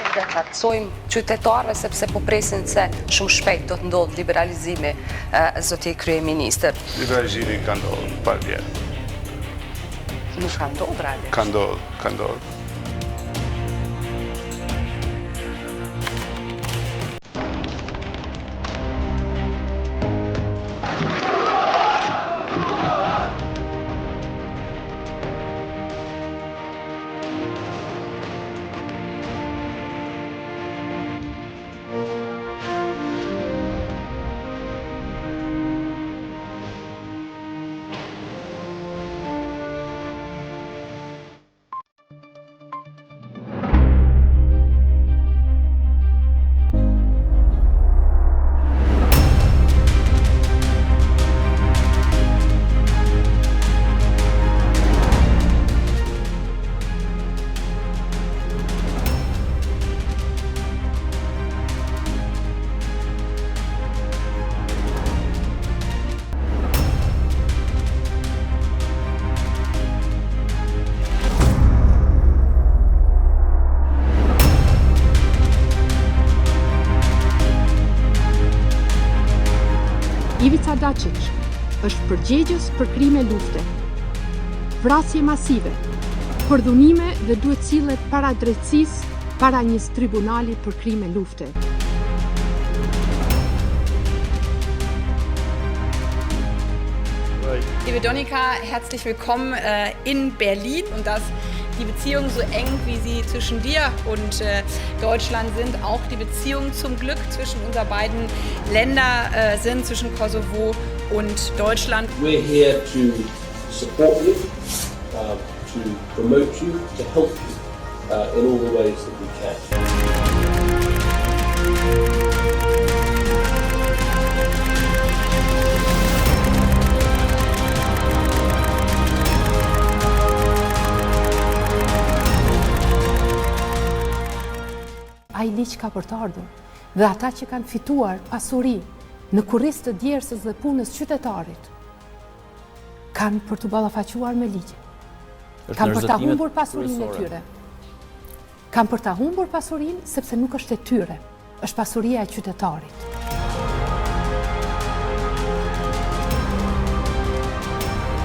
Dhe të atësojmë qytetarëve sepse po presin se shumë shpejt do të ndodhë liberalizimi, zoti kryeministër. Liberalizimi ka ndodhë, par vjetë. Nuk ka ndodhë, realisht. Ka ndodhë. Ivica Dačić është përgjegjës për krime lufte, vrasje masive, përdhunime dhe duhet sillet para drejtësisë para një tribunali për krime lufte. Liebe Donika, herzlich willkommen in Berlin und dass die Beziehungen so eng, wie sie zwischen dir und Deutschland sind, auch die Beziehungen zum Glück zwischen unseren beiden Ländern sind, zwischen Kosovo und Deutschland. We're here to support you, to promote you, to help you in all the ways that we can. Ai ligj ka për të ardhur dhe ata që kanë fituar pasuri në kurrizë të djersës dhe punës qytetarit kanë për të ballafaquar me ligjin. Kanë për ta humbur pasurinë e tyre. Kanë për ta humbur pasurinë sepse nuk është e tyre, është pasuria e qytetarit.